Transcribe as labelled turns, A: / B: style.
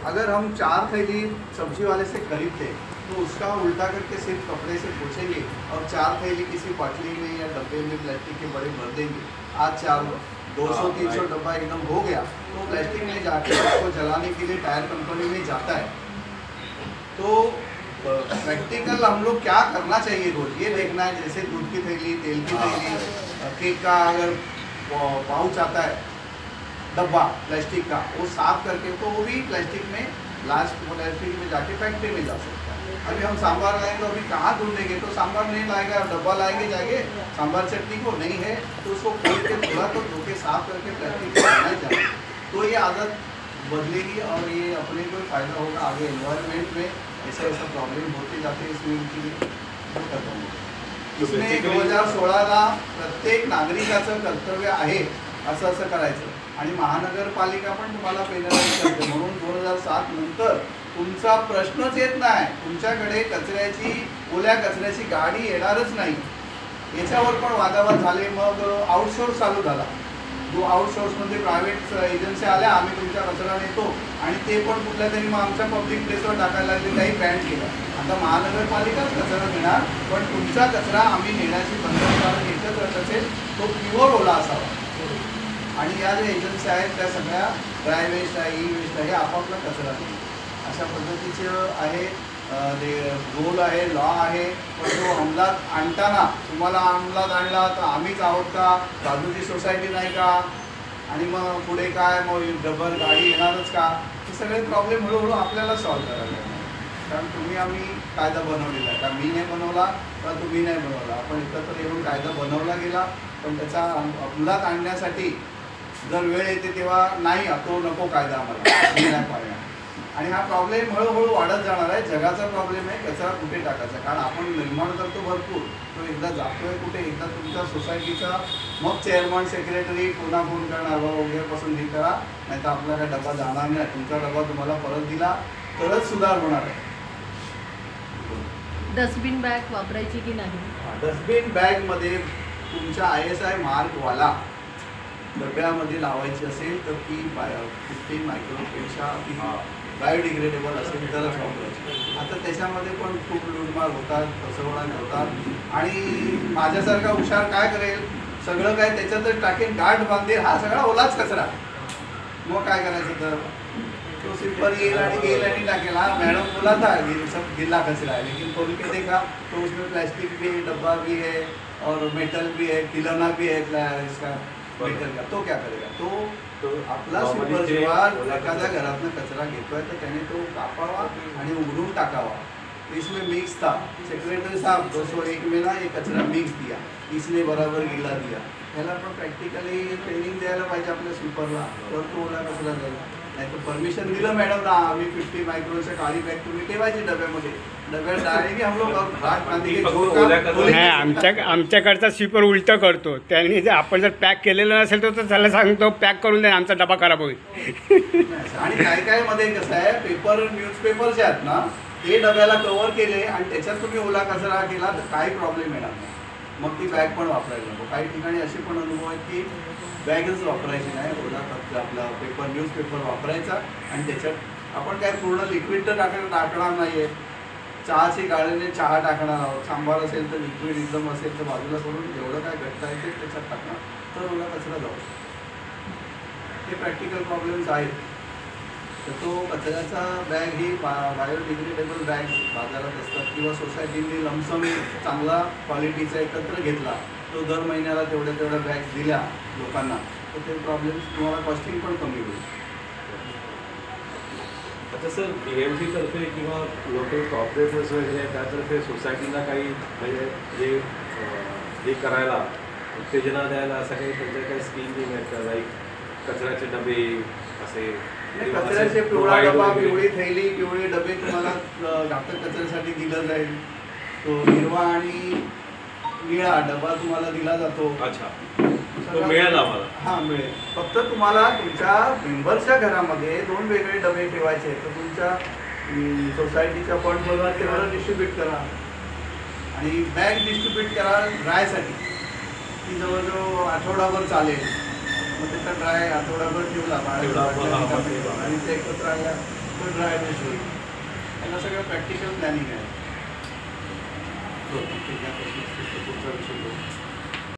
A: अगर हम 4 थैली सब्जी वाले से खरीदते तो उसका उल्टा करके सिर्फ कपड़े से पोछेंगे और 4 थैली किसी बाटली में या डब्बे में प्लास्टिक के बड़े भर देंगे। आज 200-300 डब्बा एकदम हो गया तो प्लास्टिक में जाके उसको जलाने के लिए टायर कंपनी में जाता है। तो प्रैक्टिकल हम लोग क्या करना चाहिए रोज ये देखना है। जैसे दूध की थैली, तेल की थैली, केक का अगर पाउच आता है डब्बा प्लास्टिक का, वो साफ करके तो वो भी प्लास्टिक में लास्ट प्लास्टिक में जाके फैक्ट्री में जा सकता है। अभी हम सांभर लाएंगे तो अभी कहाँ ढूंढेंगे, तो सांभर नहीं लाएगा, डब्बा लाएंगे जाएंगे सांभर चटनी को नहीं है तो उसको खोल के थोड़ा तो धो के साफ करके प्लास्टिक में बनाया जाए तो ये आदत बदलेगी और ये अपने को फ़ायदा होगा आगे एनवायरनमेंट में। ऐसा ऐसा प्रॉब्लेम होते जाते इसमें उनकी खत्म होगा। इसमें 2016ला प्रत्येक नागरिकाचं कर्तव्य आहे असं असं करायचं आणि महानगरपालिका पण तुम्हाला पेनलाइज करते म्हणून 2007 नंतर तुमचा प्रश्नच येत नाही, तुमच्याकडे कचऱ्याची ओल्या कचऱ्याची गाडी येणारच नाही। याच्यावर पण वादावाद झाले। मग आउटसोर्स चालू झाला, जो आउटसोर्समध्ये प्रायव्हेट एजन्सी आल्या, आम्ही तुमचा कचरा नेतो आणि ते पण कुठल्या तरी मग आमच्या पब्लिक प्लेसवर टाकायला लागले, काही बॅन केलं। आता महानगरपालिकाच कचरा घेणार पण तुमचा कचरा आम्ही नेण्याची बंधनकारक एकच असेल, तो प्युअर ओला असावा आणि या ज्या एजन्सी आहेत त्या सगळ्या ड्राय वेस्ट आहे, ई वेस्ट आहे, आपापला कचरा नाही अशा पद्धतीचं आहे ते रूल आहे, लॉ आहे। पण तो अंमलात आणताना तुम्हाला अंमलात आणला तर आम्हीच आहोत का, बाजूची सोसायटी नाही का, आणि मग पुढे काय, मग डबल गाडी येणारच का, हे सगळे प्रॉब्लेम हळूहळू आपल्याला सॉल्व्ह करायला लागतात। कारण तुम्ही आम्ही कायदा बनवलेला आहे का, मी नाही बनवला का तुम्ही नाही बनवला, आपण एकत्र येऊन कायदा बनवला गेला पण त्याचा अंमलात आणण्यासाठी जर वेळ येते तेव्हा नाही, तो नको कायदा आम्हाला मी नाही पाळणार आणि हा प्रॉब्लेम हळूहळू वाढत जाणार आहे। जगाचा प्रॉब्लेम आहे कचरा कुठे टाकायचा, कारण आपण निर्माण करतो भरपूर, तो एकदा जातोय कुठे, एकदा तुमच्या सोसायटीचा मग चेअरमन सेक्रेटरी पुन्हा फोन करणार बाबा उद्यापासून हे करा, नाही तर आपला काय डबा जाणार नाही, तुमचा डबा तुम्हाला परत दिला तरच सुधार होणार आहे।
B: डस्टबिन बॅग वापरायची की नाही?
A: डस्टबिन बॅगमध्ये तुमच्या ISI मार्कवाला डब्यामध्ये लावायची असेल तर ती 15 मायक्रोपेक्षा बायोडिग्रेडेबल असेल तरच वापरायची। आता त्याच्यामध्ये पण खूप लूटमार होतात, फसवणूक होतात आणि माझ्यासारखा हुशार काय करेल, सगळं काय त्याच्यातच टाकेल, गाठ बांधेल, हा सगळा ओलाच कचरा, मग काय करायचं तर तो सिंपल येईल आणि टाकेल, हाँ मैडम बोला था ये सब गीला कचरा है, लेकिन खोल के देखा तो उसमें प्लास्टिक भी है, डब्बा भी है और मेटल भी है, खिलौना भी है इसका मेटल का, तो क्या करेगा, तो आपला स्वीपर जेव्हा एखाद्या घरातनं कचरा घेतोय तर त्याने तो कापावा आणि उघडून टाकावा। इसमें मिक्स था, सेक्रेटरी साहब 201 में ना ये कचरा मिक्स दिया, इसने बराबर गीला दिया, ह्याला पण प्रॅक्टिकली ट्रेनिंग द्यायला पाहिजे आपल्या स्वीपरला, तर तो ओला कचरा जाईल। नाही तर परमिशन दिलं मॅडम ना, आम्ही 50 मायक्रोच्या काळी बॅग तुम्ही ठेवायची डब्यामध्ये, डब्यात डायरेक्ट हम लोग घाट बांधेंगे।
C: नाही, आमच्याकडचा स्वीपर उलटं करतो, त्यांनी जर आपण जर पॅक केलेलं नसेल तर त्याला सांगतो पॅक करून द्या, आमचा डबा खराब होईल।
A: आणि काय काय मध्ये कसं आहे, पेपर न्यूजपेपर जे आहेत ना ते डब्याला कव्हर केले आणि त्याच्यात तुम्ही ओला कचरा केला तर काही प्रॉब्लेम येणार नाही, मग ती बॅग पण वापरायला नको। काही ठिकाणी असे पण अनुभव आहेत की बॅगच वापरायची नाही, ओला आपला पेपर न्यूजपेपर वापरायचा आणि त्याच्यात आपण काय पूर्ण लिक्विड तर टाकणार नाही आहे, चहाची गाळीने चहा टाकणार आहोत, सांबार असेल तर लिक्विड एकदम असेल तर बाजूला करून जेवढं काय घट्ट आहे ते त्याच्यात टाकणार तर ओला कचरा जाऊ शकतो। हे प्रॅक्टिकल प्रॉब्लेम्स आहेत। तर तो कचऱ्याचा बॅग ही बायोडिग्रेडेबल बॅग बाजारात असतात किंवा सोसायटीने लमसम चांगला क्वालिटीचा एकत्र घेतला, तो दर महिन्याला तेवढ्या बॅग्स दिल्या लोकांना तर ते प्रॉब्लेम्स तुम्हाला कॉस्टिंग पण कमी होईल।
D: आता सर BMC तर्फे किंवा लोकल कॉर्पोरेटर्स वगैरे त्यातर्फे सोसायटीला काही म्हणजे हे करायला उत्तेजना द्यायला असं काही त्यांच्या काही स्कीम आहेत का, लाईक कचऱ्याचे डबे असे,
A: कचऱ्याचे पिवळा डबा, पिवळी थैली, पिवळे डबे तुम्हाला घातक कचऱ्यासाठी दिलं जाईल, तो हिरवा आणि निळा डबा तुम्हाला दिला जातो।
D: अच्छा, तो मिळेल आम्हाला?
A: हां मिळेल, फक्त तुम्हाला तुमच्या मेंबरच्या घरामध्ये 2 वेगळे डबे ठेवायचे, तर तुमच्या सोसायटीच्या फंडमधून तेवढं डिस्ट्रीब्यूट करा आणि बॅग डिस्ट्रीब्यूट करा ड्रायसाठी, ती जवळजवळ आठवडाभर चालेल, मग त्याचा ड्राय आठवडाभर ठेवला आणि ते एकत्र आल्या कुठं ड्रायनेज होईल याला सगळं प्रॅक्टिकल प्लॅनिंग आहे. पुढचा विषय